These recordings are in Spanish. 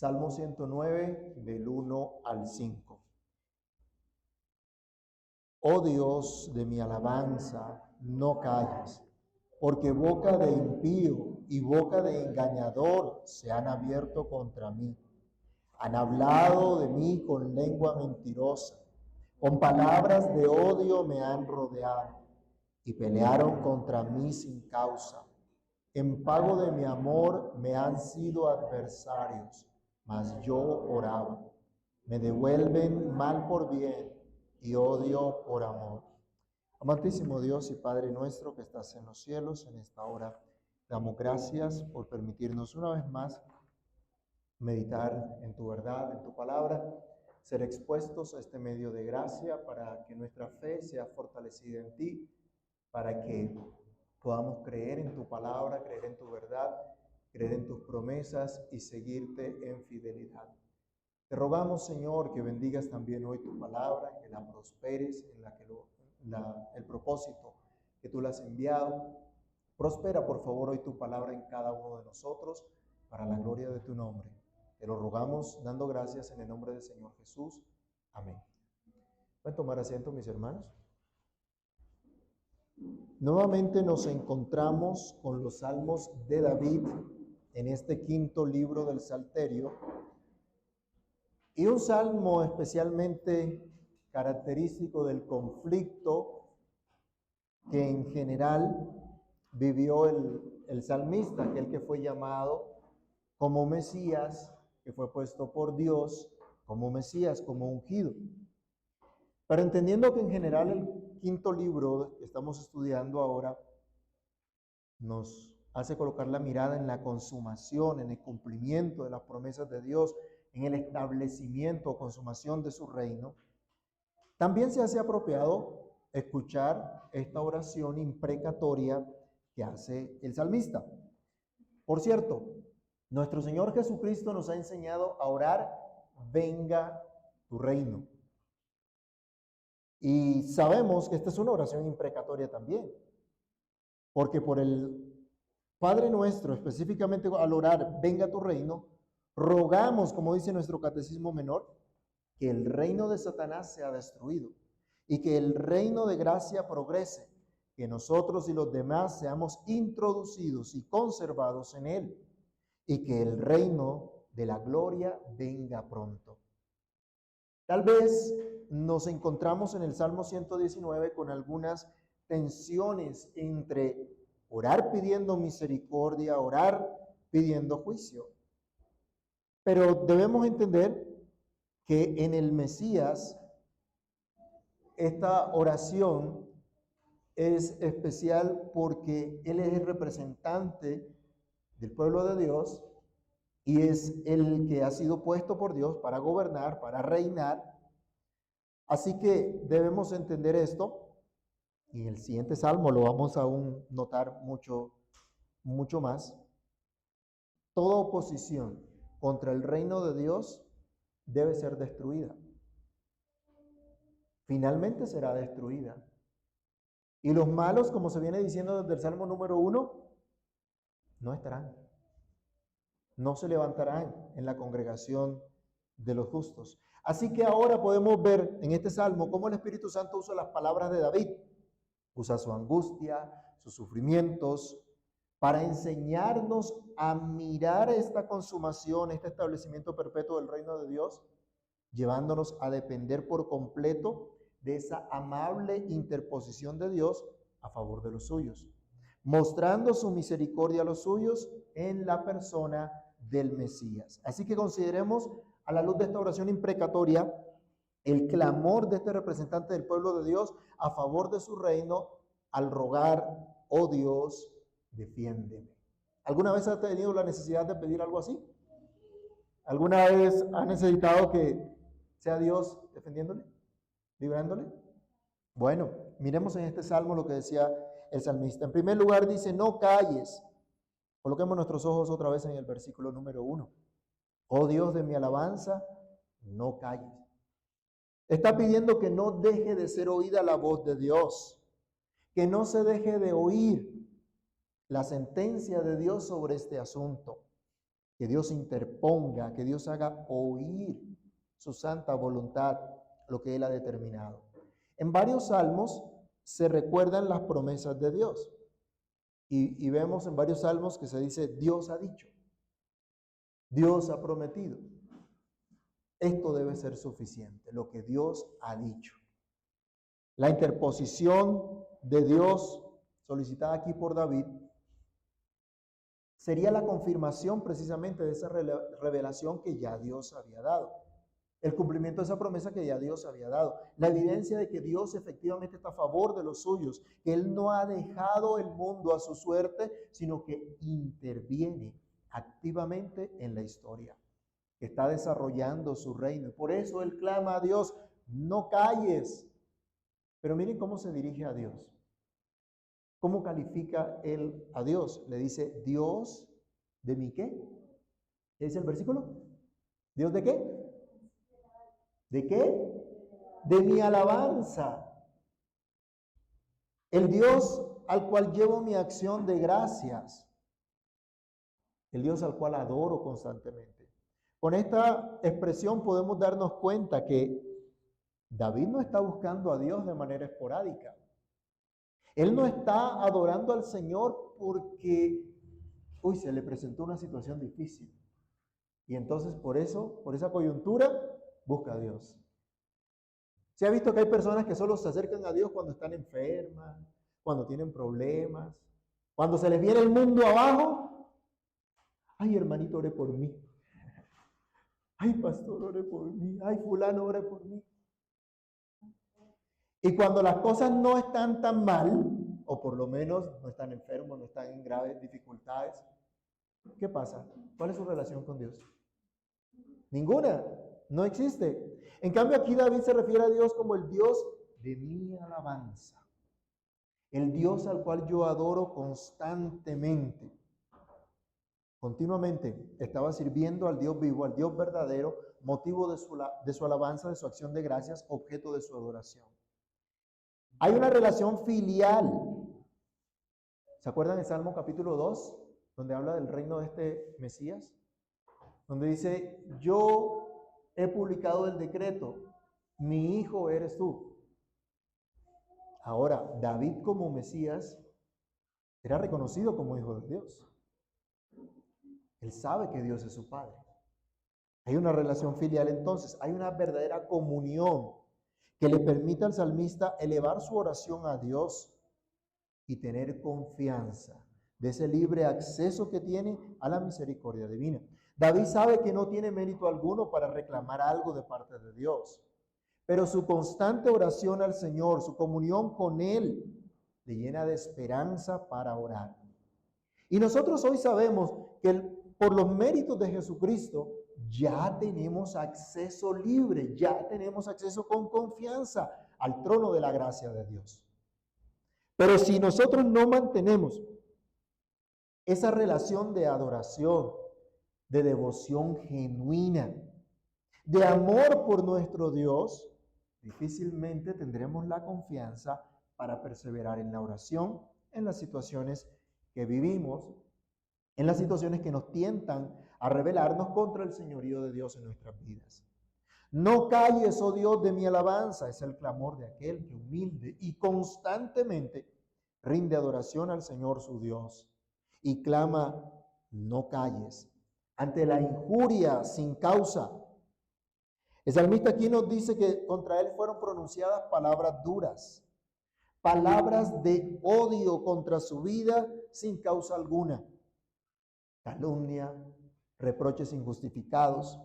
Salmo 109, del 1 al 5. Oh Dios de mi alabanza, no calles, porque boca de impío y boca de engañador se han abierto contra mí. Han hablado de mí con lengua mentirosa, con palabras de odio me han rodeado y pelearon contra mí sin causa. En pago de mi amor me han sido adversarios, mas yo oraba. Me devuelven mal por bien y odio por amor. Amantísimo Dios y Padre nuestro que estás en los cielos, en esta hora damos gracias por permitirnos una vez más meditar en tu verdad, en tu palabra, ser expuestos a este medio de gracia para que nuestra fe sea fortalecida en ti, para que podamos creer en tu palabra, creer en tu verdad, creer en tus promesas y seguirte en fidelidad. Te rogamos, Señor, que bendigas también hoy tu palabra, que la prosperes en el propósito que tú le has enviado. Prospera, por favor, hoy tu palabra en cada uno de nosotros, para la gloria de tu nombre. Te lo rogamos dando gracias en el nombre del Señor Jesús. Amén. ¿Pueden tomar asiento, mis hermanos? Nuevamente nos encontramos con los salmos de David en este quinto libro del Salterio, y un salmo especialmente característico del conflicto que en general vivió el salmista, aquel que fue llamado como Mesías, que fue puesto por Dios como Mesías, como ungido. Pero entendiendo que en general el quinto libro que estamos estudiando ahora nos hace colocar la mirada en la consumación, en el cumplimiento de las promesas de Dios, en el establecimiento o consumación de su reino, también se hace apropiado escuchar esta oración imprecatoria que hace el salmista. Por cierto, nuestro Señor Jesucristo nos ha enseñado a orar: venga tu reino. Y sabemos que esta es una oración imprecatoria también, porque por el Padre nuestro, específicamente al orar venga tu reino, rogamos, como dice nuestro catecismo menor, que el reino de Satanás sea destruido y que el reino de gracia progrese, que nosotros y los demás seamos introducidos y conservados en él, y que el reino de la gloria venga pronto. Tal vez nos encontramos en el Salmo 119 con algunas tensiones entre orar pidiendo misericordia, orar pidiendo juicio. Pero debemos entender que en el Mesías esta oración es especial porque Él es el representante del pueblo de Dios y es el que ha sido puesto por Dios para gobernar, para reinar. Así que debemos entender esto, y en el siguiente salmo lo vamos a aún notar mucho más. Toda oposición contra el reino de Dios debe ser destruida. Finalmente será destruida. Y los malos, como se viene diciendo desde el Salmo número 1, no estarán. No se levantarán en la congregación de los justos. Así que ahora podemos ver en este salmo cómo el Espíritu Santo usa las palabras de David. Usa su angustia, sus sufrimientos, para enseñarnos a mirar esta consumación, este establecimiento perpetuo del reino de Dios, llevándonos a depender por completo de esa amable interposición de Dios a favor de los suyos, mostrando su misericordia a los suyos en la persona del Mesías. Así que consideremos, a la luz de esta oración imprecatoria, el clamor de este representante del pueblo de Dios a favor de su reino al rogar: oh Dios, defiéndeme. ¿Alguna vez has tenido la necesidad de pedir algo así? ¿Alguna vez has necesitado que sea Dios defendiéndole, librándole? Bueno, miremos en este salmo lo que decía el salmista. En primer lugar dice: no calles. Coloquemos nuestros ojos otra vez en el versículo número 1. Oh Dios de mi alabanza, no calles. Está pidiendo que no deje de ser oída la voz de Dios, que no se deje de oír la sentencia de Dios sobre este asunto. que Dios interponga, que Dios haga oír su santa voluntad, lo que Él ha determinado. En varios salmos se recuerdan las promesas de Dios. Y vemos en varios salmos que se dice, Dios ha dicho, Dios ha prometido. Esto debe ser suficiente, lo que Dios ha dicho. La interposición de Dios solicitada aquí por David sería la confirmación precisamente de esa revelación que ya Dios había dado. El cumplimiento de esa promesa que ya Dios había dado. La evidencia de que Dios efectivamente está a favor de los suyos, que Él no ha dejado el mundo a su suerte, sino que interviene activamente en la historia, que está desarrollando su reino. Y por eso Él clama a Dios, no calles. Pero miren cómo se dirige a Dios. ¿Cómo califica Él a Dios? Le dice, Dios, ¿de mi qué? ¿Qué dice el versículo? ¿Dios de qué? ¿De qué? De mi alabanza. El Dios al cual llevo mi acción de gracias. El Dios al cual adoro constantemente. Con esta expresión podemos darnos cuenta que David no está buscando a Dios de manera esporádica. Él no está adorando al Señor porque, se le presentó una situación difícil. Y entonces por eso, por esa coyuntura, busca a Dios. Se ha visto que hay personas que solo se acercan a Dios cuando están enfermas, cuando tienen problemas, cuando se les viene el mundo abajo. Ay, hermanito, ore por mí. Ay, pastor, ore por mí. Ay, fulano, ore por mí. Y cuando las cosas no están tan mal, o por lo menos no están enfermos, no están en graves dificultades, ¿qué pasa? ¿Cuál es su relación con Dios? Ninguna, no existe. En cambio aquí David se refiere a Dios como el Dios de mi alabanza. El Dios al cual yo adoro constantemente. Continuamente estaba sirviendo al Dios vivo, al Dios verdadero, motivo de su alabanza, de su acción de gracias, objeto de su adoración. Hay una relación filial. ¿Se acuerdan del Salmo capítulo 2, donde habla del reino de este Mesías? Donde dice, yo he publicado el decreto, mi hijo eres tú. Ahora, David como Mesías era reconocido como hijo de Dios. Él sabe que Dios es su padre. Hay una relación filial entonces, hay una verdadera comunión que le permite al salmista elevar su oración a Dios y tener confianza de ese libre acceso que tiene a la misericordia divina. David sabe que no tiene mérito alguno para reclamar algo de parte de Dios, pero su constante oración al Señor, su comunión con Él, le llena de esperanza para orar. Y nosotros hoy sabemos que por los méritos de Jesucristo ya tenemos acceso libre, ya tenemos acceso con confianza al trono de la gracia de Dios. Pero si nosotros no mantenemos esa relación de adoración, de devoción genuina, de amor por nuestro Dios, difícilmente tendremos la confianza para perseverar en la oración, en las situaciones que vivimos, en las situaciones que nos tientan a rebelarnos contra el señorío de Dios en nuestras vidas. No calles, oh Dios, de mi alabanza, es el clamor de aquel que humilde y constantemente rinde adoración al Señor su Dios y clama, no calles, ante la injuria sin causa. El salmista aquí nos dice que contra él fueron pronunciadas palabras duras, palabras de odio contra su vida sin causa alguna, calumnia, reproches injustificados,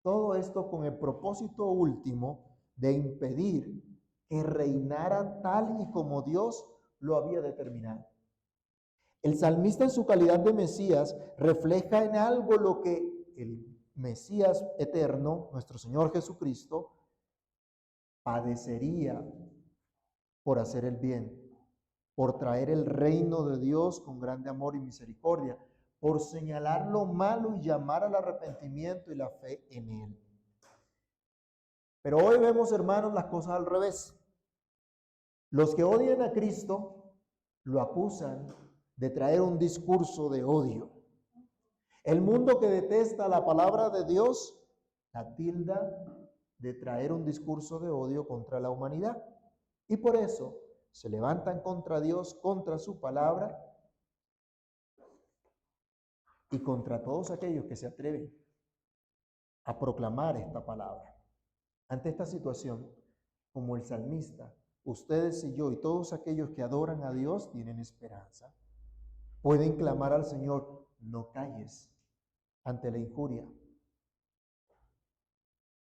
todo esto con el propósito último de impedir que reinara tal y como Dios lo había determinado. El salmista en su calidad de Mesías refleja en algo lo que el Mesías eterno, nuestro Señor Jesucristo, padecería por hacer el bien, por traer el reino de Dios con grande amor y misericordia, por señalar lo malo y llamar al arrepentimiento y la fe en Él. Pero hoy vemos, hermanos, las cosas al revés. Los que odian a Cristo lo acusan de traer un discurso de odio. El mundo que detesta la palabra de Dios la tilda de traer un discurso de odio contra la humanidad. Y por eso se levantan contra Dios, contra su palabra y contra todos aquellos que se atreven a proclamar esta palabra. Ante esta situación, como el salmista, ustedes y yo y todos aquellos que adoran a Dios tienen esperanza. Pueden clamar al Señor, no calles ante la injuria.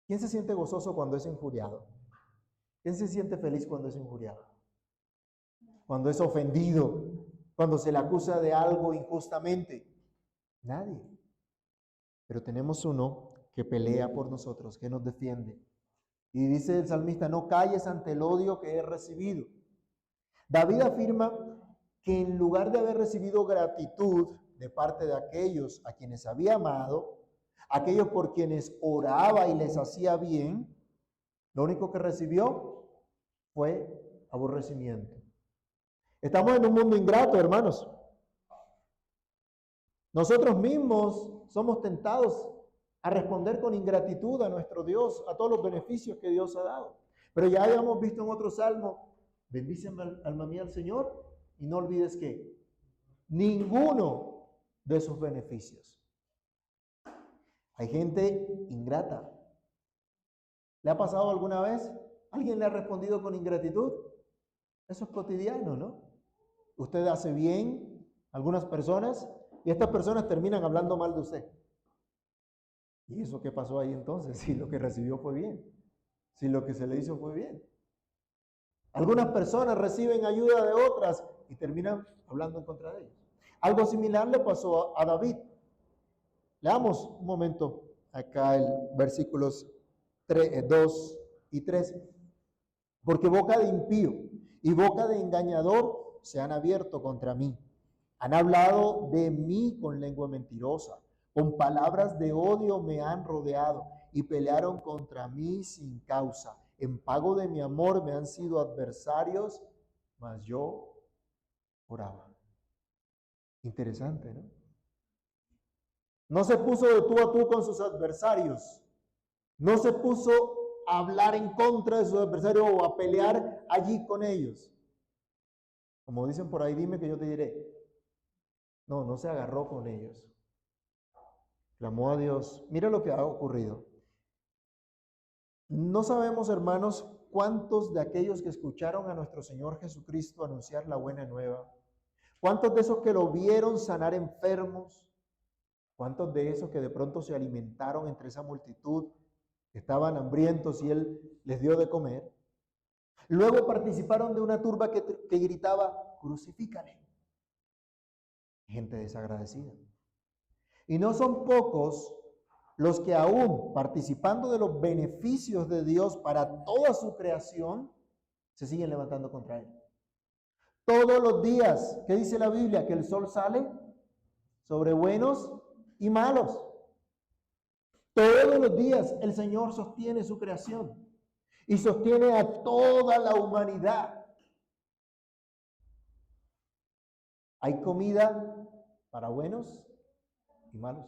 ¿Quién se siente gozoso cuando es injuriado? ¿Quién se siente feliz cuando es injuriado? Cuando es ofendido, cuando se le acusa de algo injustamente. Nadie. Pero tenemos uno que pelea por nosotros, que nos defiende. Y dice el salmista, no calles ante el odio que he recibido. David afirma que en lugar de haber recibido gratitud de parte de aquellos a quienes había amado, aquellos por quienes oraba y les hacía bien, lo único que recibió fue aborrecimiento. Estamos en un mundo ingrato, hermanos. Nosotros mismos somos tentados a responder con ingratitud a nuestro Dios, a todos los beneficios que Dios ha dado. Pero ya habíamos visto en otro salmo, bendíceme alma mía al Señor y no olvides que ninguno de sus beneficios. Hay gente ingrata. ¿Le ha pasado alguna vez? ¿Alguien le ha respondido con ingratitud? Eso es cotidiano, ¿no? Usted hace bien a algunas personas y estas personas terminan hablando mal de usted. ¿Y eso qué pasó ahí entonces? Si lo que recibió fue bien, si lo que se le hizo fue bien. Algunas personas reciben ayuda de otras y terminan hablando en contra de ellos. Algo similar le pasó a David. Leamos un momento acá el versículos 2 y 3. Porque boca de impío y boca de engañador se han abierto contra mí. Han hablado de mí con lengua mentirosa. Con palabras de odio me han rodeado y pelearon contra mí sin causa. En pago de mi amor me han sido adversarios, mas yo oraba. Interesante, ¿no? No se puso de tú a tú con sus adversarios. No se puso a hablar en contra de sus adversarios o a pelear allí con ellos. Como dicen por ahí, dime que yo te diré. No, no se agarró con ellos. Clamó a Dios. Mira lo que ha ocurrido. No sabemos, hermanos, cuántos de aquellos que escucharon a nuestro Señor Jesucristo anunciar la buena nueva, cuántos de esos que lo vieron sanar enfermos, cuántos de esos que de pronto se alimentaron entre esa multitud, que estaban hambrientos y Él les dio de comer, luego participaron de una turba que gritaba, crucifícale. Gente desagradecida. Y no son pocos los que aún participando de los beneficios de Dios para toda su creación, se siguen levantando contra Él. Todos los días, ¿qué dice la Biblia? Que el sol sale sobre buenos y malos. Todos los días el Señor sostiene su creación y sostiene a toda la humanidad. Hay comida para buenos y malos.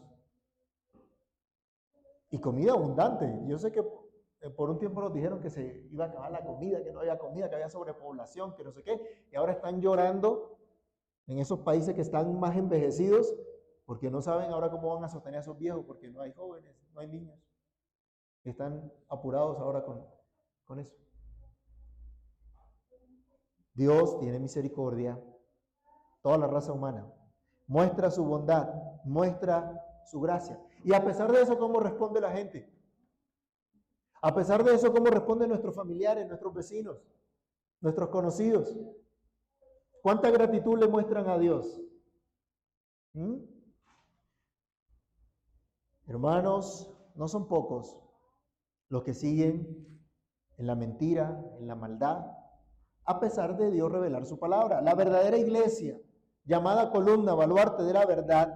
Y comida abundante. Yo sé que por un tiempo nos dijeron que se iba a acabar la comida, que no había comida, que había sobrepoblación, que no sé qué. Y ahora están llorando en esos países que están más envejecidos porque no saben ahora cómo van a sostener a esos viejos, porque no hay jóvenes, no hay niños. Están apurados ahora con eso. Dios tiene misericordia, toda la raza humana. Muestra su bondad, muestra su gracia. Y a pesar de eso, ¿cómo responde la gente? A pesar de eso, ¿cómo responden nuestros familiares, nuestros vecinos, nuestros conocidos? ¿Cuánta gratitud le muestran a Dios? Hermanos, no son pocos los que siguen en la mentira, en la maldad, a pesar de Dios revelar su palabra. La verdadera iglesia, llamada columna, baluarte de la verdad,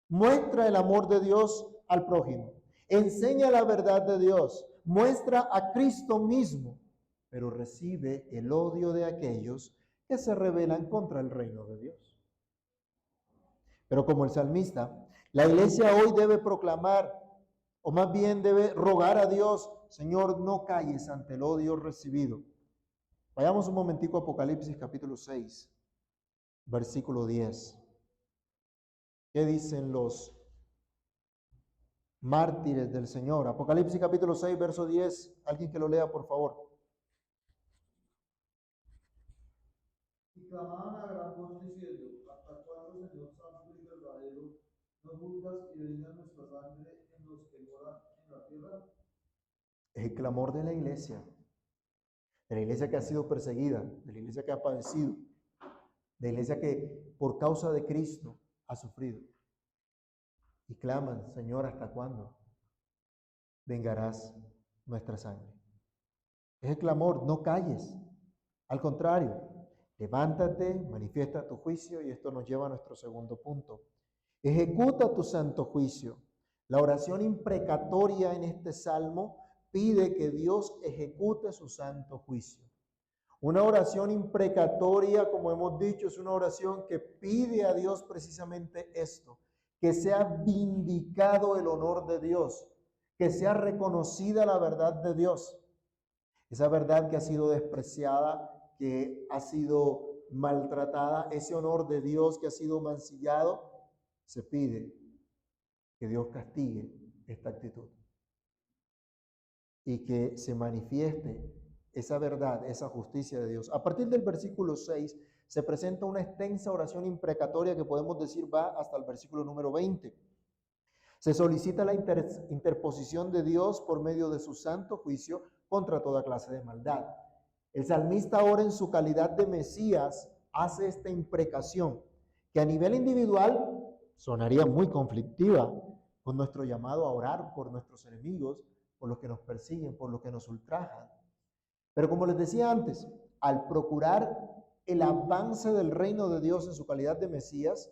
muestra el amor de Dios al prójimo, enseña la verdad de Dios, muestra a Cristo mismo, pero recibe el odio de aquellos que se rebelan contra el reino de Dios. Pero como el salmista, la iglesia hoy debe proclamar, o más bien debe rogar a Dios: Señor, no calles ante el odio recibido. Vayamos un momentico a Apocalipsis capítulo 6, versículo 10. ¿Qué dicen los mártires del Señor? Apocalipsis capítulo 6, verso 10. Alguien que lo lea, por favor. Y clamaban a gran voz diciendo: ¿Hasta cuándo, Señor santo y verdadero, no juzgas y vengas nuestra sangre en los que moran en la tierra? Es el clamor de la iglesia que ha sido perseguida, de la iglesia que ha padecido, de la iglesia que por causa de Cristo ha sufrido. Y claman: Señor, ¿hasta cuándo vengarás nuestra sangre? Es el clamor, no calles. Al contrario, levántate, manifiesta tu juicio, y esto nos lleva a nuestro segundo punto. Ejecuta tu santo juicio. La oración imprecatoria en este salmo pide que Dios ejecute su santo juicio. Una oración imprecatoria, como hemos dicho, es una oración que pide a Dios precisamente esto: que sea vindicado el honor de Dios, que sea reconocida la verdad de Dios. Esa verdad que ha sido despreciada, que ha sido maltratada, ese honor de Dios que ha sido mancillado, se pide que Dios castigue esta actitud y que se manifieste esa verdad, esa justicia de Dios. A partir del versículo 6 se presenta una extensa oración imprecatoria que podemos decir va hasta el versículo número 20. Se solicita la interposición de Dios por medio de su santo juicio contra toda clase de maldad. El salmista ahora, en su calidad de Mesías, hace esta imprecación que a nivel individual sonaría muy conflictiva con nuestro llamado a orar por nuestros enemigos, por los que nos persiguen, por los que nos ultrajan. Pero como les decía antes, al procurar el avance del reino de Dios en su calidad de Mesías,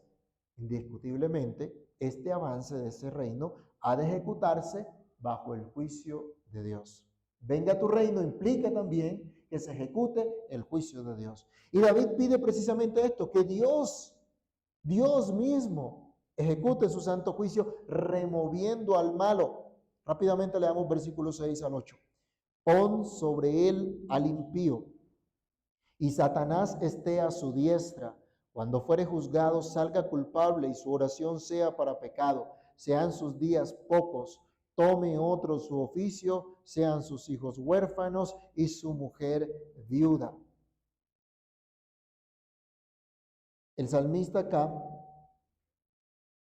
indiscutiblemente, este avance de ese reino ha de ejecutarse bajo el juicio de Dios. Venga tu reino implica también que se ejecute el juicio de Dios. Y David pide precisamente esto: que Dios mismo, ejecute su santo juicio removiendo al malo. Rápidamente leamos versículos 6 al 8. Pon sobre él al impío, y Satanás esté a su diestra. Cuando fuere juzgado, salga culpable, y su oración sea para pecado. Sean sus días pocos, tome otro su oficio, sean sus hijos huérfanos y su mujer viuda. El salmista acá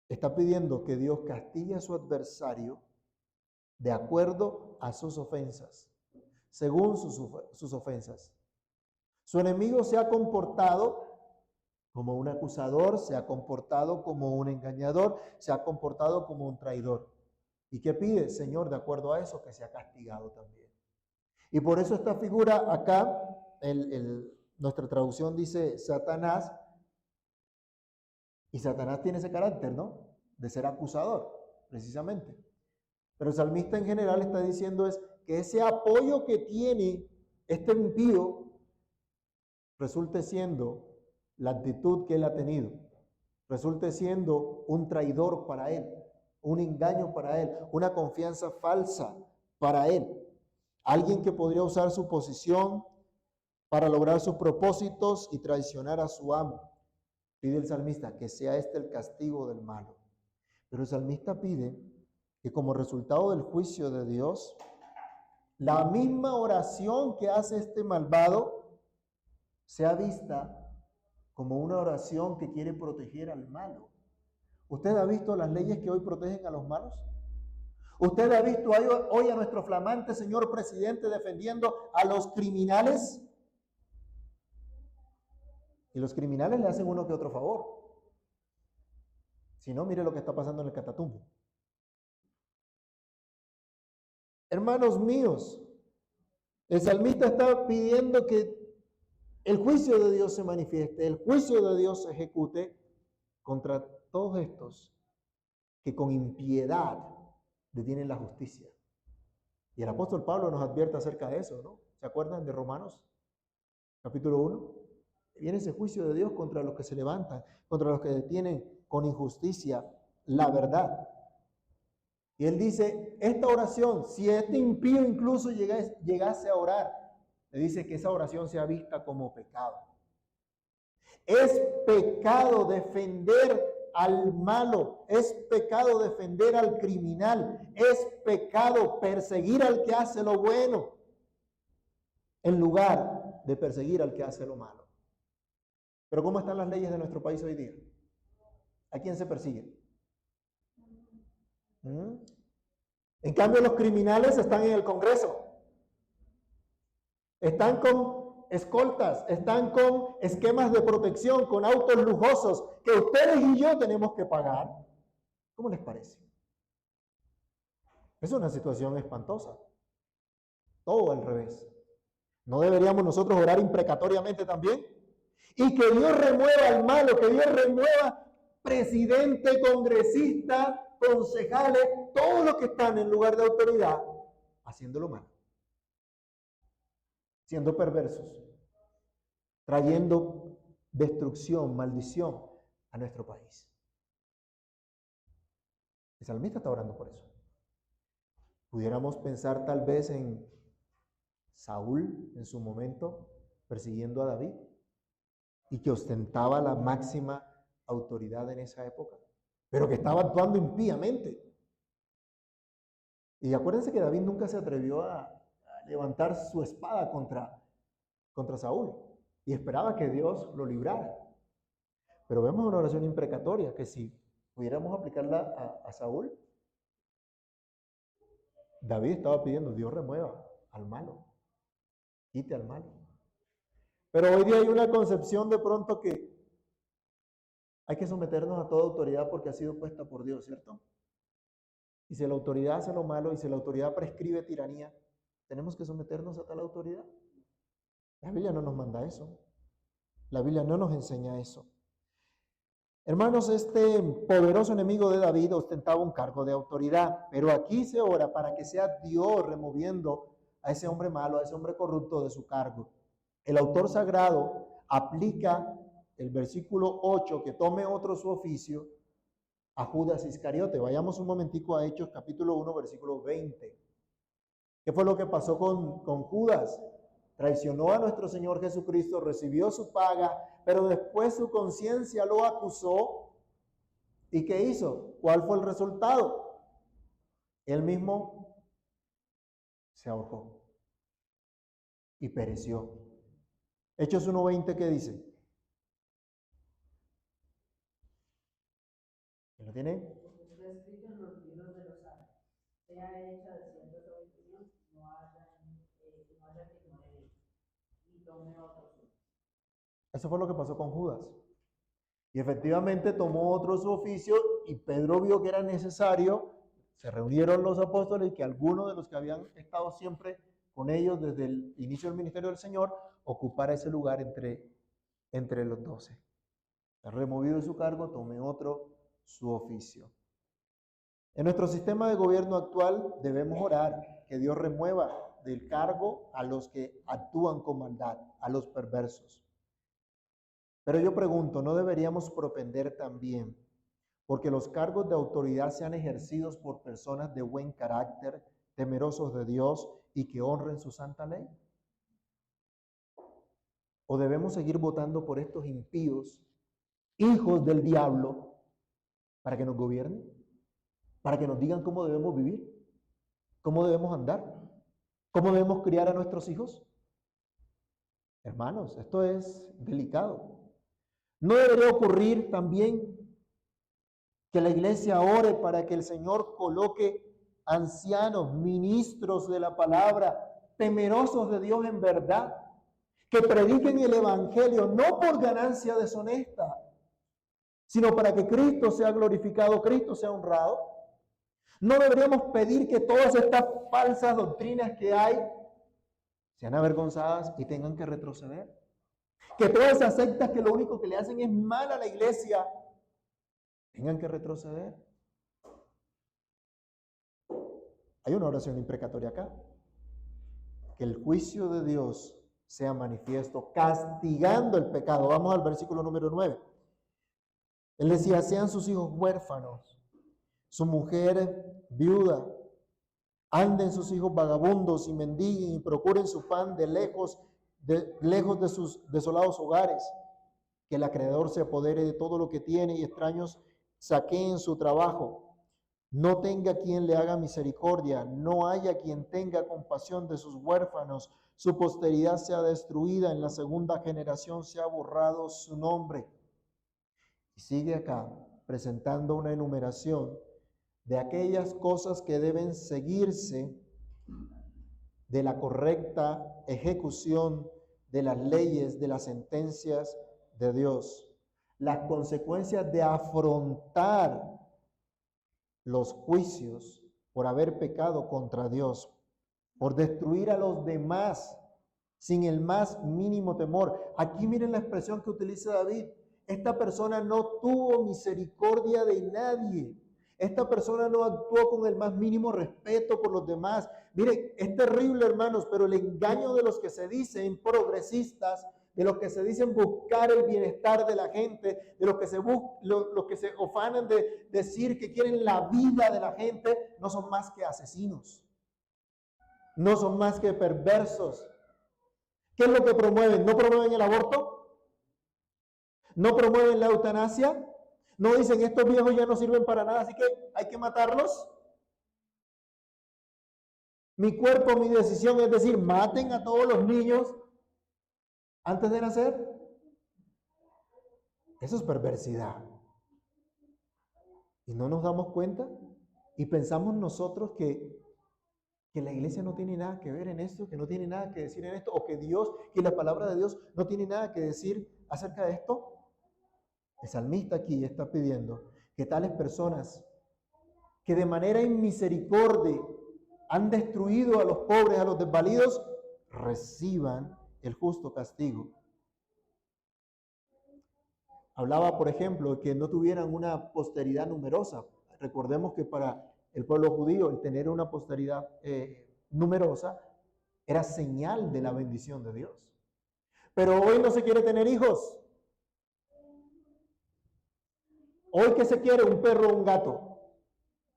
está pidiendo que Dios castigue a su adversario de acuerdo a sus ofensas, según sus ofensas. Su enemigo se ha comportado como un acusador, se ha comportado como un engañador, se ha comportado como un traidor. ¿Y qué pide? Señor, de acuerdo a eso, que sea castigado también. Y por eso esta figura acá, nuestra traducción dice Satanás, y Satanás tiene ese carácter, ¿no? De ser acusador, precisamente. Pero el salmista en general está diciendo es que ese apoyo que tiene este impío resulte siendo la actitud que él ha tenido, resulte siendo un traidor para él, un engaño para él, una confianza falsa para él. Alguien que podría usar su posición para lograr sus propósitos y traicionar a su amo. Pide el salmista que sea este el castigo del malo. Pero el salmista pide que como resultado del juicio de Dios, la misma oración que hace este malvado sea vista como una oración que quiere proteger al malo. ¿Usted ha visto las leyes que hoy protegen a los malos? ¿Usted ha visto hoy a nuestro flamante señor presidente defendiendo a los criminales? Y los criminales le hacen uno que otro favor. Si no, mire lo que está pasando en el Catatumbo. Hermanos míos, el salmista está pidiendo que el juicio de Dios se manifieste, el juicio de Dios se ejecute contra todos estos que con impiedad detienen la justicia. Y el apóstol Pablo nos advierte acerca de eso, ¿no? ¿Se acuerdan de Romanos? Capítulo 1. Viene ese juicio de Dios contra los que se levantan, contra los que detienen con injusticia la verdad. Y él dice, esta oración, si este impío incluso llegase a orar, le dice que esa oración sea vista como pecado. Es pecado defender al malo, es pecado defender al criminal, es pecado perseguir al que hace lo bueno, en lugar de perseguir al que hace lo malo. Pero ¿cómo están las leyes de nuestro país hoy día? ¿A quién se persigue? En cambio, los criminales están en el Congreso. Están con escoltas, están con esquemas de protección, con autos lujosos que ustedes y yo tenemos que pagar. ¿Cómo les parece? Es una situación espantosa. Todo al revés. ¿No deberíamos nosotros orar imprecatoriamente también? Y que Dios remueva al malo, que Dios remueva presidente, congresista, concejales, todos los que están en lugar de autoridad, haciéndolo mal, siendo perversos, trayendo destrucción, maldición a nuestro país. El salmista está orando por eso. Pudiéramos pensar tal vez en Saúl en su momento persiguiendo a David y que ostentaba la máxima autoridad en esa época, pero que estaba actuando impíamente. Y acuérdense que David nunca se atrevió a levantar su espada contra Saúl y esperaba que Dios lo librara. Pero vemos una oración imprecatoria que si pudiéramos aplicarla a Saúl, David estaba pidiendo, Dios remueva al malo, quite al malo. Pero hoy día hay una concepción de pronto que hay que someternos a toda autoridad porque ha sido puesta por Dios, ¿cierto? Y si la autoridad hace lo malo y si la autoridad prescribe tiranía, tenemos que someternos a tal autoridad. La Biblia no nos manda eso. La Biblia no nos enseña eso. Hermanos, este poderoso enemigo de David ostentaba un cargo de autoridad, pero aquí se ora para que sea Dios removiendo a ese hombre malo, a ese hombre corrupto de su cargo. El autor sagrado aplica el versículo 8, que tome otro su oficio, a Judas Iscariote. Vayamos un momentico a Hechos capítulo 1, versículo 20. ¿Qué fue lo que pasó con Judas? Traicionó a nuestro Señor Jesucristo, recibió su paga, pero después su conciencia lo acusó. ¿Y qué hizo? ¿Cuál fue el resultado? Él mismo se ahorcó y pereció. Hechos 1:20, ¿qué dice? ¿Lo tienen? Está escrito en los libros de los santos, sea hecha de cierta bendición, no haya que muere y tome otro suyo. Eso fue lo que pasó con Judas. Y efectivamente tomó otro su oficio y Pedro vio que era necesario, se reunieron los apóstoles y que algunos de los que habían estado siempre con ellos desde el inicio del ministerio del Señor ocupara ese lugar entre los 12. Removido de su cargo, tomé otro su oficio. En nuestro sistema de gobierno actual debemos orar que Dios remueva del cargo a los que actúan con maldad, a los perversos. Pero yo pregunto, ¿no deberíamos propender también porque los cargos de autoridad sean ejercidos por personas de buen carácter, temerosos de Dios y que honren su santa ley? ¿O debemos seguir votando por estos impíos, hijos del diablo, para que nos gobiernen? ¿Para que nos digan cómo debemos vivir? ¿Cómo debemos andar? ¿Cómo debemos criar a nuestros hijos? Hermanos, esto es delicado. ¿No debería ocurrir también que la iglesia ore para que el Señor coloque ancianos, ministros de la palabra, temerosos de Dios en verdad, que prediquen el evangelio no por ganancia deshonesta, sino para que Cristo sea glorificado, Cristo sea honrado? ¿No deberíamos pedir que todas estas falsas doctrinas que hay sean avergonzadas y tengan que retroceder? Que todas esas sectas que lo único que le hacen es mal a la iglesia tengan que retroceder. Hay una oración imprecatoria acá. Que el juicio de Dios sea manifiesto, castigando el pecado. Vamos al versículo número 9. Él decía, sean sus hijos huérfanos, su mujer viuda, anden sus hijos vagabundos y mendiguen y procuren su pan lejos de sus desolados hogares, que el acreedor se apodere de todo lo que tiene y extraños saqueen su trabajo. No tenga quien le haga misericordia, no haya quien tenga compasión de sus huérfanos, su posteridad sea destruida, en la segunda generación sea borrado su nombre. Y sigue acá presentando una enumeración de aquellas cosas que deben seguirse de la correcta ejecución de las leyes, de las sentencias de Dios. Las consecuencias de afrontar los juicios por haber pecado contra Dios, por destruir a los demás sin el más mínimo temor. Aquí miren la expresión que utiliza David. Esta persona no tuvo misericordia de nadie. Esta persona no actuó con el más mínimo respeto por los demás. Miren, es terrible, hermanos, pero el engaño de los que se dicen progresistas, de los que se dicen buscar el bienestar de la gente, de los que se ofanan de decir que quieren la vida de la gente, no son más que asesinos. No son más que perversos. ¿Qué es lo que promueven? ¿No promueven el aborto? ¿No promueven la eutanasia? ¿No dicen estos viejos ya no sirven para nada, así que hay que matarlos? Mi cuerpo, mi decisión, es decir, maten a todos los niños antes de nacer. Eso es perversidad. Y no nos damos cuenta y pensamos nosotros que la iglesia no tiene nada que ver en esto, que no tiene nada que decir en esto, o que Dios, que la palabra de Dios no tiene nada que decir acerca de esto. El salmista aquí está pidiendo que tales personas que de manera inmisericordia han destruido a los pobres, a los desvalidos, reciban el justo castigo. Hablaba, por ejemplo, de que no tuvieran una posteridad numerosa. Recordemos que para el pueblo judío el tener una posteridad numerosa era señal de la bendición de Dios. Pero hoy no se quiere tener hijos. Hoy, ¿qué se quiere? ¿Un perro o un gato?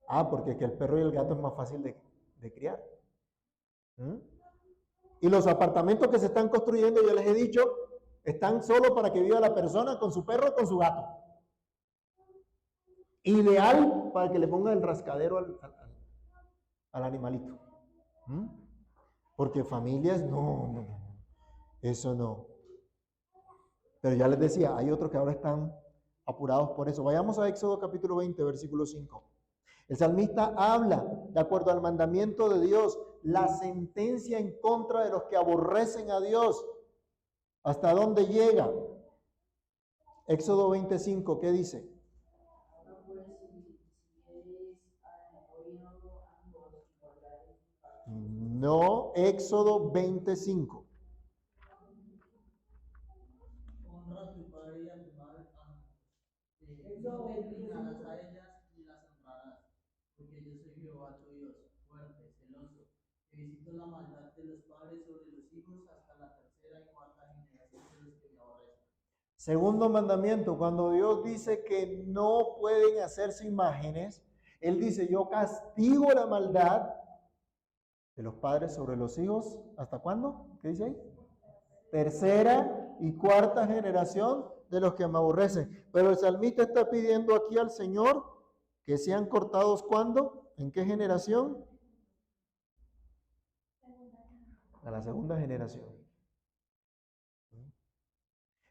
Ah, porque que el perro y el gato es más fácil de criar. Y los apartamentos que se están construyendo, yo les he dicho, están solo para que viva la persona con su perro o con su gato. Ideal para que le ponga el rascadero al animalito. Porque familias, no, eso no. Pero ya les decía, hay otros que ahora están apurados por eso. Vayamos a Éxodo capítulo 20, versículo 5. El salmista habla, de acuerdo al mandamiento de Dios, la sentencia en contra de los que aborrecen a Dios. ¿Hasta dónde llega? Éxodo 25, ¿qué dice? No, Éxodo 25. Honra a tu padre y a tu madre, no te inclinarás a ellas ni las honrarás, porque yo soy Jehová tu Dios, fuerte, celoso, que visito la maldad de los padres sobre los hijos hasta la tercera y cuarta generación de los que me aborrecen. Segundo mandamiento, cuando Dios dice que no pueden hacerse imágenes, Él dice, yo castigo la maldad de los padres sobre los hijos. ¿Hasta cuándo? ¿Qué dice ahí? Tercera y cuarta generación de los que me aborrecen. Pero el salmista está pidiendo aquí al Señor que sean cortados ¿cuándo? ¿En qué generación? A la segunda generación.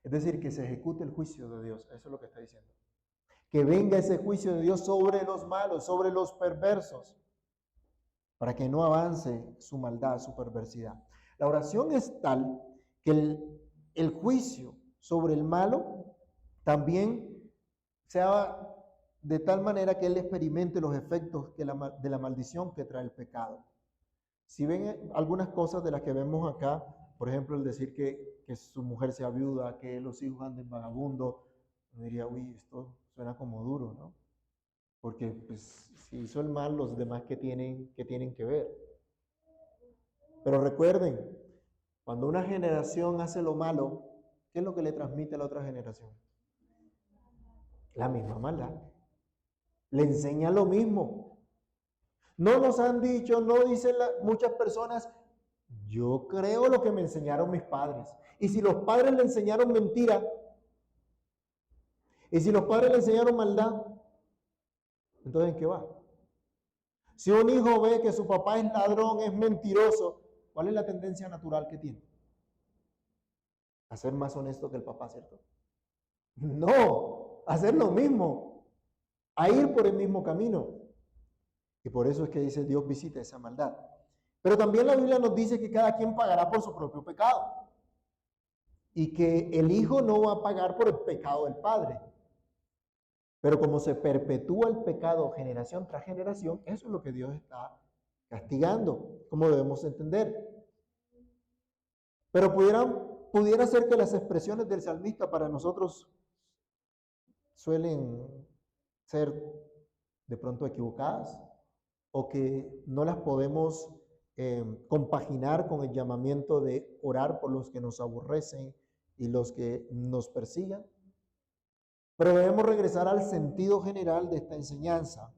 Es decir, que se ejecute el juicio de Dios. Eso es lo que está diciendo. Que venga ese juicio de Dios sobre los malos, sobre los perversos, para que no avance su maldad, su perversidad. La oración es tal que el juicio sobre el malo también sea de tal manera que él experimente los efectos de la maldición que trae el pecado. Si ven algunas cosas de las que vemos acá, por ejemplo, el decir que su mujer sea viuda, que los hijos anden vagabundos, uno diría, uy, esto suena como duro, ¿no? Porque pues, si hizo el mal, los demás que tienen que ver. Pero recuerden, cuando una generación hace lo malo, ¿qué es lo que le transmite a la otra generación? La misma maldad. Le enseña lo mismo. No nos han dicho, no dicen muchas personas, yo creo lo que me enseñaron mis padres. Y si los padres le enseñaron mentira, y si los padres le enseñaron maldad, entonces ¿en qué va? Si un hijo ve que su papá es ladrón, es mentiroso, ¿cuál es la tendencia natural que tiene? A ser más honesto que el papá, ¿cierto? No, a hacer lo mismo, a ir por el mismo camino. Y por eso es que dice Dios visita esa maldad. Pero también la Biblia nos dice que cada quien pagará por su propio pecado. Y que el hijo no va a pagar por el pecado del padre. Pero como se perpetúa el pecado generación tras generación, eso es lo que Dios está castigando, como debemos entender. Pero pudiera ser que las expresiones del salmista para nosotros suelen ser de pronto equivocadas o que no las podemos compaginar con el llamamiento de orar por los que nos aborrecen y los que nos persigan. Pero debemos regresar al sentido general de esta enseñanza,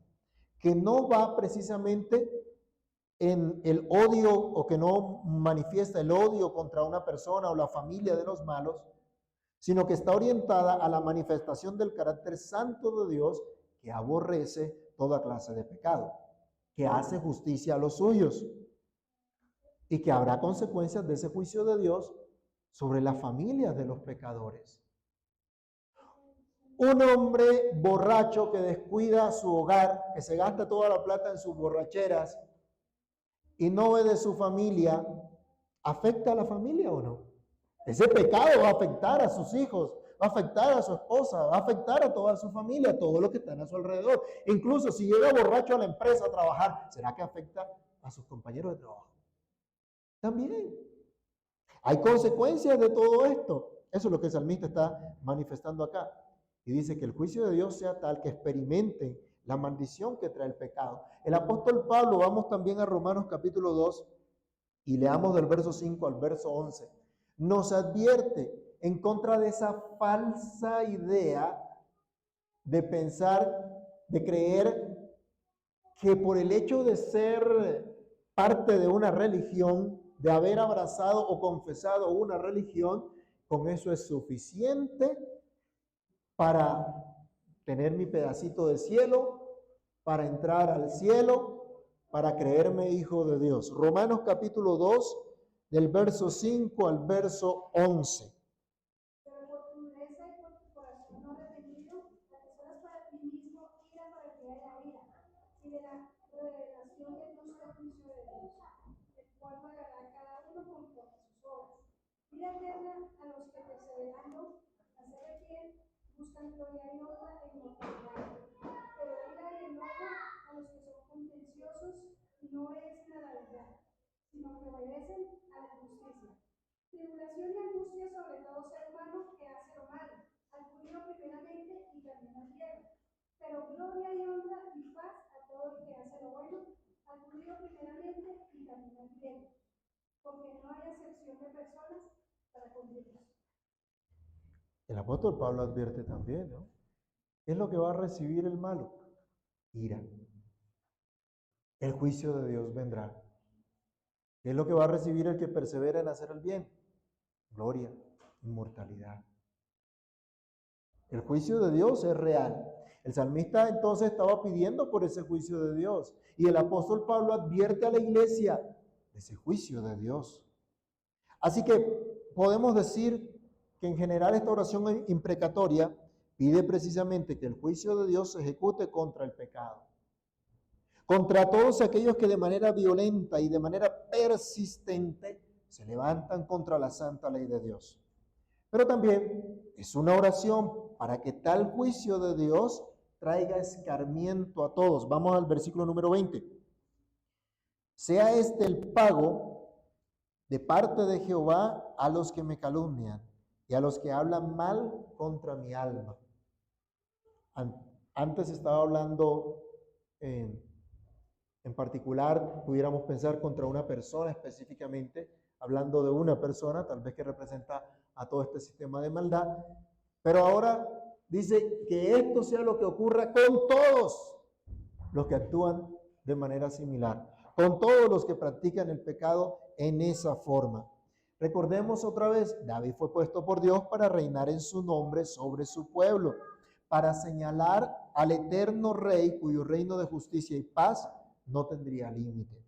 que no va precisamente en el odio o que no manifiesta el odio contra una persona o la familia de los malos, sino que está orientada a la manifestación del carácter santo de Dios que aborrece toda clase de pecado, que hace justicia a los suyos y que habrá consecuencias de ese juicio de Dios sobre las familias de los pecadores. Un hombre borracho que descuida su hogar, que se gasta toda la plata en sus borracheras y no ve de su familia, ¿afecta a la familia o no? Ese pecado va a afectar a sus hijos, va a afectar a su esposa, va a afectar a toda su familia, a todos los que están a su alrededor. Incluso si llega borracho a la empresa a trabajar, ¿será que afecta a sus compañeros de trabajo? También. Hay consecuencias de todo esto. Eso es lo que el salmista está manifestando acá. Y dice que el juicio de Dios sea tal que experimenten la maldición que trae el pecado. El apóstol Pablo, vamos también a Romanos capítulo 2 y leamos del verso 5 al verso 11. Nos advierte en contra de esa falsa idea de pensar, de creer que por el hecho de ser parte de una religión, de haber abrazado o confesado una religión, con eso es suficiente para tener mi pedacito de cielo, para entrar al cielo, para creerme hijo de Dios. Romanos capítulo 2, del verso 5 al verso 11. Pero por tu dureza y por tu corazón no arrepentido, atesoras para ti mismo ira para que haya ira, y de la revelación del justo juicio de Dios, el cual pagará a cada uno conforme a sus obras. Ira eterna a los que perseverando, hacer el bien, buscan gloria y honra e inmortalidad. Pero ira y enojo a los que son contenciosos y no obedecen a la verdad, sino que obedecen a la injusticia. Tribulación y angustia sobre todo ser humano que hace lo malo, al judío primeramente y también al griego. Pero gloria y honra y paz a todo el que hace lo bueno, al judío primeramente y también al griego. Porque no hay acepción de personas para con Dios. El apóstol Pablo advierte también, ¿no? ¿Qué es lo que va a recibir el malo? Ira. El juicio de Dios vendrá. ¿Qué es lo que va a recibir el que persevera en hacer el bien? Gloria, inmortalidad. El juicio de Dios es real. El salmista entonces estaba pidiendo por ese juicio de Dios. Y el apóstol Pablo advierte a la iglesia de ese juicio de Dios. Así que podemos decir que en general esta oración imprecatoria pide precisamente que el juicio de Dios se ejecute contra el pecado. Contra todos aquellos que de manera violenta y de manera persistente se levantan contra la santa ley de Dios. Pero también es una oración para que tal juicio de Dios traiga escarmiento a todos. Vamos al versículo número 20. Sea este el pago de parte de Jehová a los que me calumnian y a los que hablan mal contra mi alma. Antes estaba hablando en particular, pudiéramos pensar contra una persona específicamente, hablando de una persona, tal vez que representa a todo este sistema de maldad. Pero ahora Dice que esto sea lo que ocurra con todos los que actúan de manera similar, con todos los que practican el pecado en esa forma. Recordemos otra vez, David fue puesto por Dios para reinar en su nombre sobre su pueblo, para señalar al eterno rey cuyo reino de justicia y paz no tendría límite.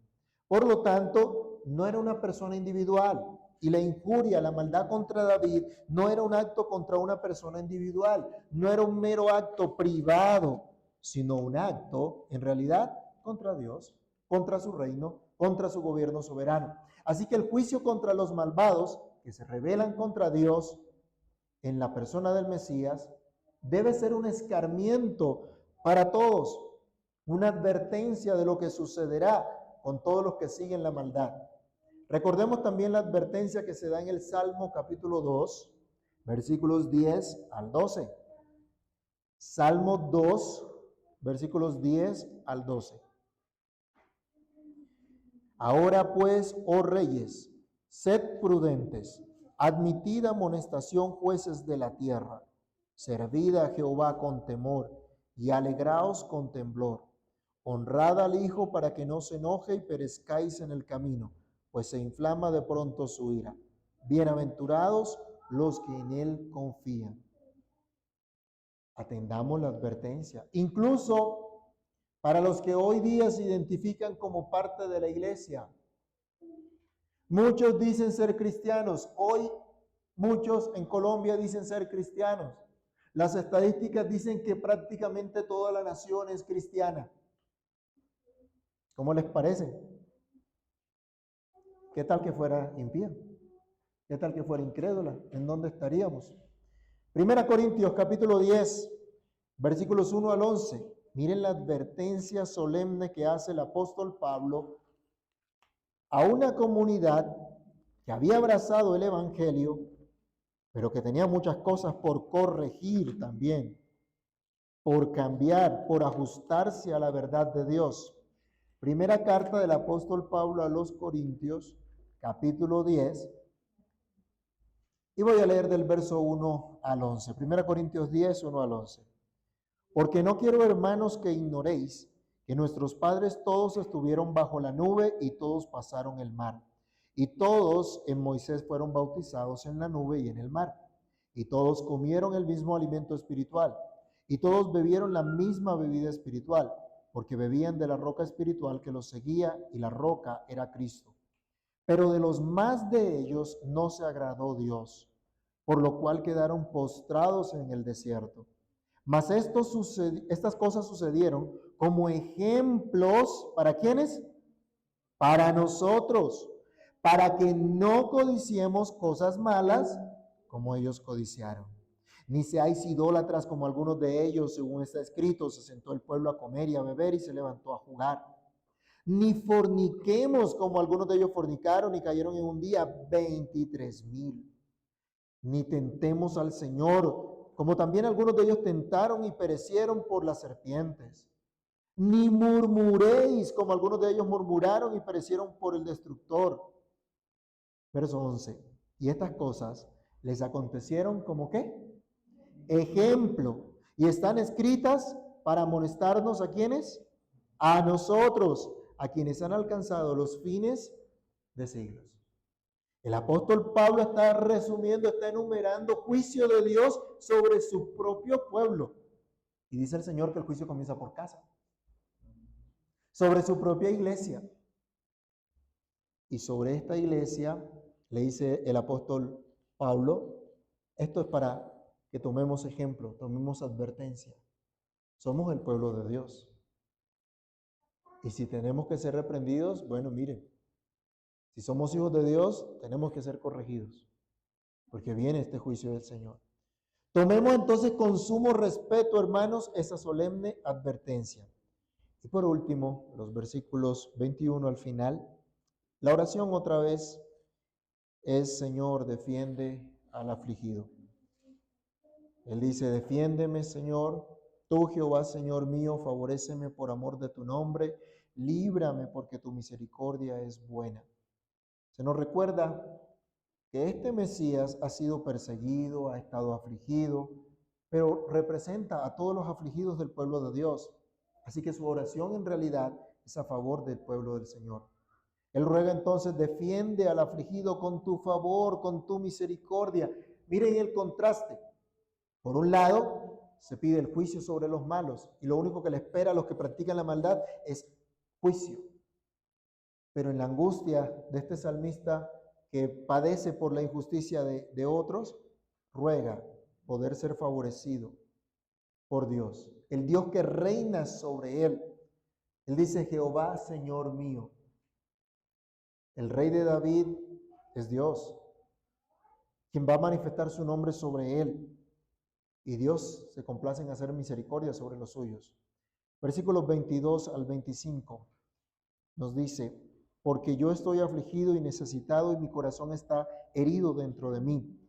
Por lo tanto, no era una persona individual, y la injuria, la maldad contra David no era un acto contra una persona individual, no era un mero acto privado, sino un acto, en realidad, contra Dios, contra su reino, contra su gobierno soberano. Así que el juicio contra los malvados que se rebelan contra Dios en la persona del Mesías debe ser un escarmiento para todos, una advertencia de lo que sucederá con todos los que siguen la maldad. Recordemos también la advertencia que se da en el Salmo capítulo 2, versículos 10 al 12. Salmo 2, versículos 10 al 12. Ahora pues, oh reyes, sed prudentes, admitid amonestación, jueces de la tierra, servid a Jehová con temor y alegraos con temblor. Honrad al Hijo para que no se enoje y perezcáis en el camino, pues se inflama de pronto su ira. Bienaventurados los que en él confían. Atendamos la advertencia. Incluso para los que hoy día se identifican como parte de la iglesia. Muchos dicen ser cristianos. Hoy muchos en Colombia dicen ser cristianos. Las estadísticas dicen que prácticamente toda la nación es cristiana. ¿Cómo les parece? ¿Qué tal que fuera impía? ¿Qué tal que fuera incrédula? ¿En dónde estaríamos? 1 Corintios capítulo 10, versículos 1 al 11. Miren la advertencia solemne que hace el apóstol Pablo a una comunidad que había abrazado el evangelio, pero que tenía muchas cosas por corregir también, por cambiar, por ajustarse a la verdad de Dios. Primera carta del apóstol Pablo a los Corintios, capítulo 10, y voy a leer del verso 1 al 11. 1 Corintios 10, 1 al 11. Porque no quiero, hermanos, que ignoréis que nuestros padres todos estuvieron bajo la nube y todos pasaron el mar. Y todos en Moisés fueron bautizados en la nube y en el mar. Y todos comieron el mismo alimento espiritual. Y todos bebieron la misma bebida espiritual, porque bebían de la roca espiritual que los seguía, y la roca era Cristo. Pero de los más de ellos no se agradó Dios, por lo cual quedaron postrados en el desierto. Mas estas cosas sucedieron como ejemplos, ¿para quiénes? Para nosotros, para que no codiciemos cosas malas como ellos codiciaron. Ni seáis idólatras como algunos de ellos, según está escrito, se sentó el pueblo a comer y a beber y se levantó a jugar. Ni forniquemos como algunos de ellos fornicaron y cayeron en un día 23,000. Ni tentemos al Señor, como también algunos de ellos tentaron y perecieron por las serpientes. Ni murmuréis, como algunos de ellos murmuraron y perecieron por el destructor. Verso 11. Y estas cosas les acontecieron como ¿qué? Ejemplo. Y están escritas para amonestarnos ¿a quiénes? A nosotros, a quienes han alcanzado los fines de siglos. El apóstol Pablo está resumiendo, está enumerando juicio de Dios sobre su propio pueblo. Y dice el Señor que el juicio comienza por casa. Sobre su propia iglesia. Y sobre esta iglesia, le dice el apóstol Pablo, esto es para que tomemos ejemplo, tomemos advertencia. Somos el pueblo de Dios. Y si tenemos que ser reprendidos, bueno, miren, si somos hijos de Dios, tenemos que ser corregidos, porque viene este juicio del Señor. Tomemos entonces con sumo respeto, hermanos, esa solemne advertencia. Y por último, los versículos 21 al final, la oración otra vez es: Señor, defiende al afligido. Él dice: defiéndeme, Señor, tú, Jehová, Señor mío, favoréceme por amor de tu nombre, líbrame porque tu misericordia es buena. Se nos recuerda que este Mesías ha sido perseguido, ha estado afligido, pero representa a todos los afligidos del pueblo de Dios. Así que su oración en realidad es a favor del pueblo del Señor. Él ruega entonces, defiende al afligido con tu favor, con tu misericordia. Miren el contraste. Por un lado, se pide el juicio sobre los malos y lo único que le espera a los que practican la maldad es juicio. Pero en la angustia de este salmista que padece por la injusticia de otros, ruega poder ser favorecido por Dios, el Dios que reina sobre él. Él dice, Jehová, Señor mío. El rey de David es Dios, quien va a manifestar su nombre sobre él. Y Dios se complace en hacer misericordia sobre los suyos. Versículos 22 al 25 nos dice, porque yo estoy afligido y necesitado y mi corazón está herido dentro de mí.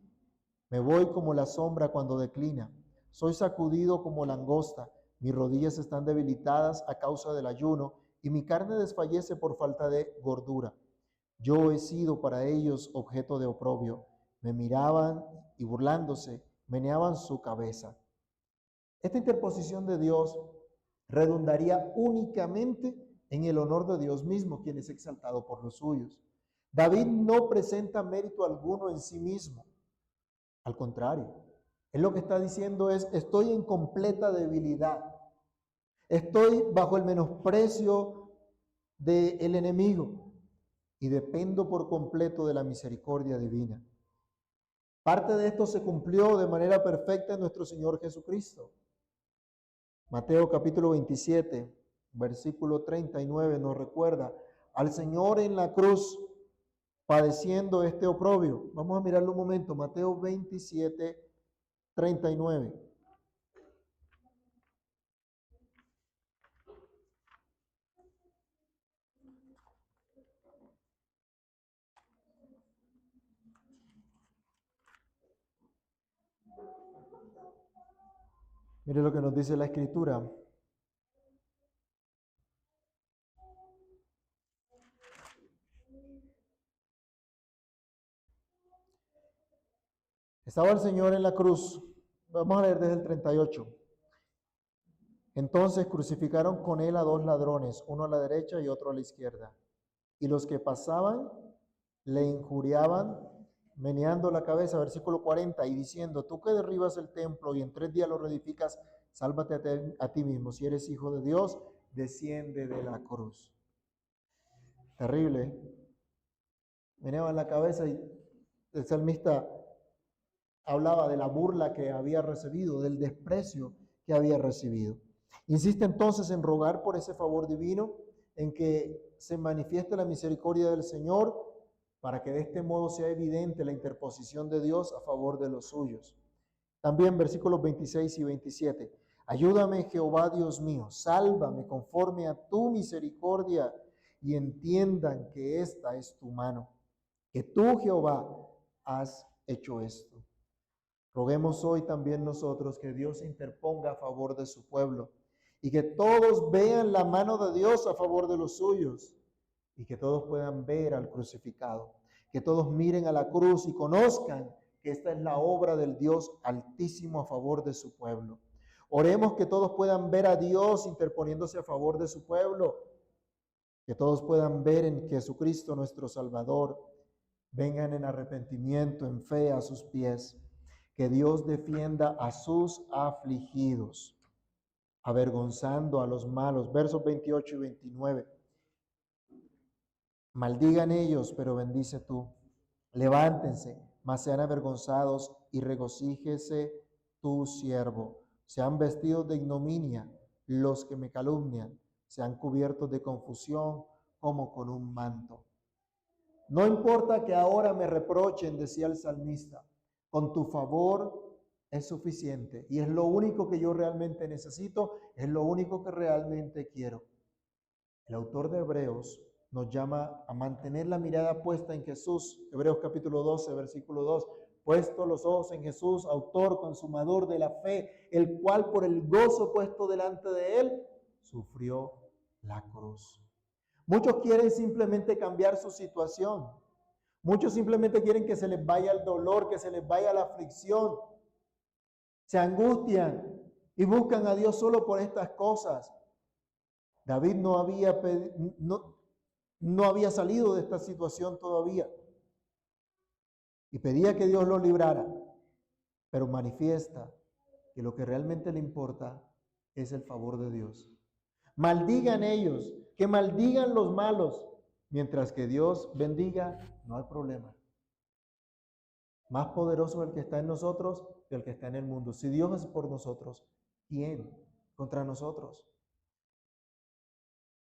Me voy como la sombra cuando declina. Soy sacudido como langosta. Mis rodillas están debilitadas a causa del ayuno y mi carne desfallece por falta de gordura. Yo he sido para ellos objeto de oprobio. Me miraban y burlándose, meneaban su cabeza. Esta interposición de Dios redundaría únicamente en el honor de Dios mismo, quien es exaltado por los suyos. David no presenta mérito alguno en sí mismo. Al contrario, él lo que está diciendo es, estoy en completa debilidad. Estoy bajo el menosprecio del enemigo y dependo por completo de la misericordia divina. Parte de esto se cumplió de manera perfecta en nuestro Señor Jesucristo. Mateo capítulo 27, versículo 39 nos recuerda al Señor en la cruz padeciendo este oprobio. Vamos a mirarlo un momento. Mateo 27, 39. Mire lo que nos dice la Escritura. Estaba el Señor en la cruz. Vamos a leer desde el 38. Entonces crucificaron con él a dos ladrones, uno a la derecha y otro a la izquierda. Y los que pasaban le injuriaban, meneando la cabeza, versículo 40, y diciendo, tú que derribas el templo y en 3 días lo reedificas, sálvate a ti mismo. Si eres hijo de Dios, desciende de la cruz. Terrible. Meneaban la cabeza y el salmista hablaba de la burla que había recibido, del desprecio que había recibido. Insiste entonces en rogar por ese favor divino, en que se manifieste la misericordia del Señor, para que de este modo sea evidente la interposición de Dios a favor de los suyos. También versículos 26 y 27. Ayúdame, Jehová Dios mío, sálvame conforme a tu misericordia, y entiendan que esta es tu mano, que tú, Jehová, has hecho esto. Roguemos hoy también nosotros que Dios se interponga a favor de su pueblo y que todos vean la mano de Dios a favor de los suyos y que todos puedan ver al crucificado, que todos miren a la cruz y conozcan que esta es la obra del Dios Altísimo a favor de su pueblo. Oremos que todos puedan ver a Dios interponiéndose a favor de su pueblo, que todos puedan ver en Jesucristo nuestro Salvador, vengan en arrepentimiento, en fe a sus pies. Que Dios defienda a sus afligidos, avergonzando a los malos. Versos 28 y 29. Maldigan ellos, pero bendice tú. Levántense, mas sean avergonzados, y regocíjese tu siervo. Sean vestidos de ignominia los que me calumnian, sean cubiertos de confusión como con un manto. No importa que ahora me reprochen, decía el salmista, con tu favor es suficiente y es lo único que yo realmente necesito, es lo único que realmente quiero. El autor de Hebreos nos llama a mantener la mirada puesta en Jesús. Hebreos capítulo 12, versículo 2. Puesto los ojos en Jesús, autor, consumador de la fe, el cual por el gozo puesto delante de él, sufrió la cruz. Muchos quieren simplemente cambiar su situación. Muchos simplemente quieren que se les vaya el dolor, que se les vaya la aflicción. se angustian y buscan a Dios solo por estas cosas. David no había salido de esta situación todavía y pedía que Dios lo librara, pero manifiesta que lo que realmente le importa es el favor de Dios. Maldigan ellos, que maldigan los malos, mientras que Dios bendiga, no hay problema. Más poderoso el que está en nosotros que el que está en el mundo. Si Dios es por nosotros, ¿quién contra nosotros?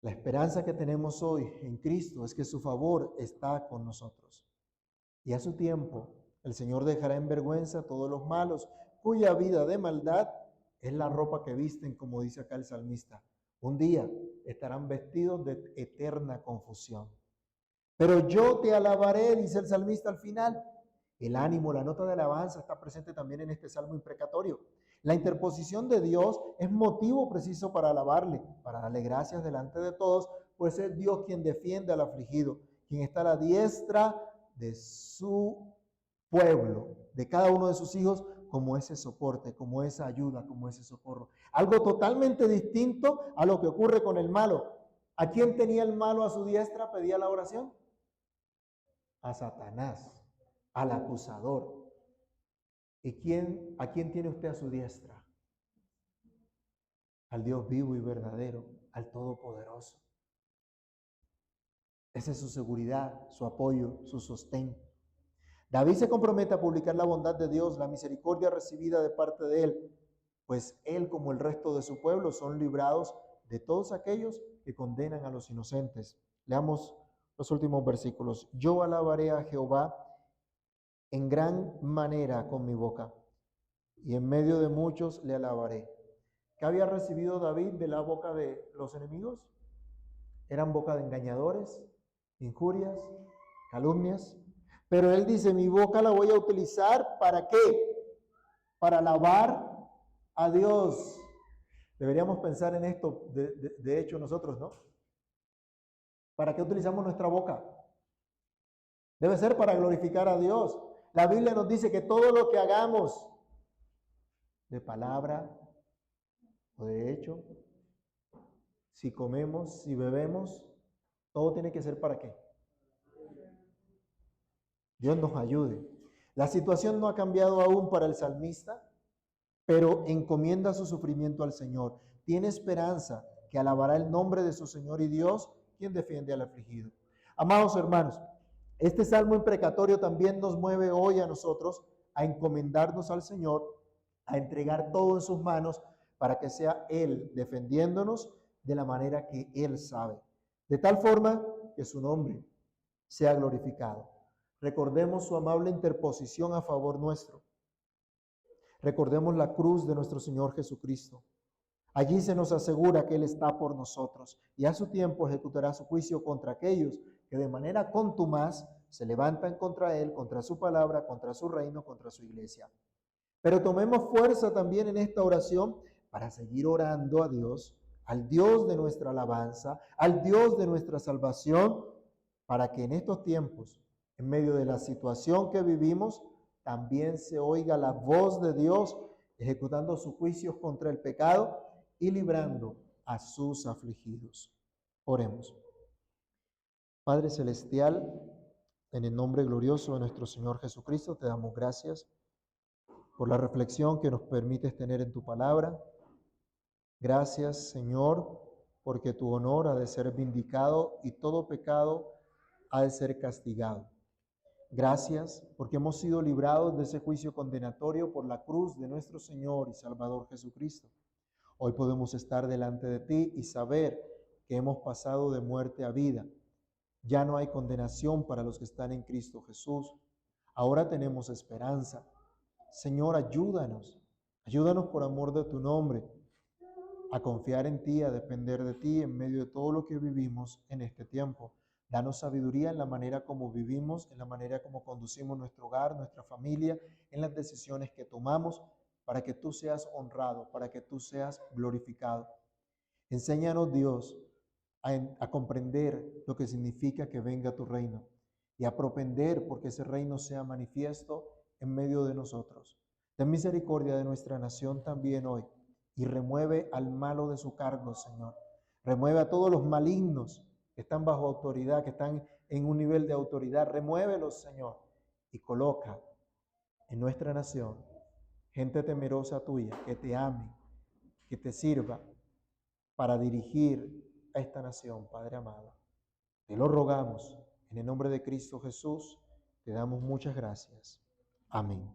La esperanza que tenemos hoy en Cristo es que su favor está con nosotros. Y a su tiempo, el Señor dejará en vergüenza a todos los malos, cuya vida de maldad es la ropa que visten, como dice acá el salmista. Un día estarán vestidos de eterna confusión. Pero yo te alabaré, dice el salmista al final. El ánimo, la nota de alabanza está presente también en este salmo imprecatorio. La interposición de Dios es motivo preciso para alabarle, para darle gracias delante de todos, pues es Dios quien defiende al afligido, quien está a la diestra de su pueblo, de cada uno de sus hijos, como ese soporte, como esa ayuda, como ese socorro. Algo totalmente distinto a lo que ocurre con el malo. ¿A quién tenía el malo a su diestra? ¿Pedía la oración? A Satanás, al acusador. ¿Y a quién tiene usted a su diestra? Al Dios vivo y verdadero, al Todopoderoso. Esa es su seguridad, su apoyo, su sostén. David se compromete a publicar la bondad de Dios, la misericordia recibida de parte de él, pues él, como el resto de su pueblo, son librados de todos aquellos que condenan a los inocentes. Leamos los últimos versículos. Yo alabaré a Jehová en gran manera con mi boca, y en medio de muchos le alabaré. ¿Qué había recibido David de la boca de los enemigos? Eran boca de engañadores, injurias, calumnias. Pero él dice, mi boca la voy a utilizar ¿para qué? Para alabar a Dios. Deberíamos pensar en esto, de hecho, nosotros, ¿no? ¿Para qué utilizamos nuestra boca? Debe ser para glorificar a Dios. La Biblia nos dice que todo lo que hagamos, de palabra o de hecho, si comemos, si bebemos, todo tiene que ser ¿para qué? Dios nos ayude. La situación no ha cambiado aún para el salmista, pero encomienda su sufrimiento al Señor. Tiene esperanza que alabará el nombre de su Señor y Dios, quien defiende al afligido. Amados hermanos, este salmo imprecatorio también nos mueve hoy a nosotros a encomendarnos al Señor, a entregar todo en sus manos para que sea Él defendiéndonos de la manera que Él sabe. De tal forma que su nombre sea glorificado. Recordemos su amable interposición a favor nuestro. Recordemos la cruz de nuestro Señor Jesucristo. Allí se nos asegura que Él está por nosotros y a su tiempo ejecutará su juicio contra aquellos que de manera contumaz se levantan contra Él, contra su palabra, contra su reino, contra su iglesia. Pero tomemos fuerza también en esta oración para seguir orando a Dios, al Dios de nuestra alabanza, al Dios de nuestra salvación, para que en estos tiempos, en medio de la situación que vivimos, también se oiga la voz de Dios ejecutando sus juicios contra el pecado y librando a sus afligidos. Oremos. Padre Celestial, en el nombre glorioso de nuestro Señor Jesucristo, te damos gracias por la reflexión que nos permites tener en tu palabra. Gracias, Señor, porque tu honor ha de ser vindicado y todo pecado ha de ser castigado. Gracias porque hemos sido librados de ese juicio condenatorio por la cruz de nuestro Señor y Salvador Jesucristo. Hoy podemos estar delante de ti y saber que hemos pasado de muerte a vida. Ya no hay condenación para los que están en Cristo Jesús. Ahora tenemos esperanza. Señor, ayúdanos por amor de tu nombre, a confiar en ti, a depender de ti en medio de todo lo que vivimos en este tiempo. Danos sabiduría en la manera como vivimos, en la manera como conducimos nuestro hogar, nuestra familia, en las decisiones que tomamos, para que tú seas honrado, para que tú seas glorificado. Enséñanos, Dios, a comprender lo que significa que venga tu reino y a propender porque ese reino sea manifiesto en medio de nosotros. Ten misericordia de nuestra nación también hoy y remueve al malo de su cargo, Señor. Remueve a todos los malignos que están bajo autoridad, que están en un nivel de autoridad. Remuévelos, Señor, y coloca en nuestra nación gente temerosa tuya, que te ame, que te sirva para dirigir a esta nación, Padre amado. Te lo rogamos en el nombre de Cristo Jesús. Te damos muchas gracias. Amén.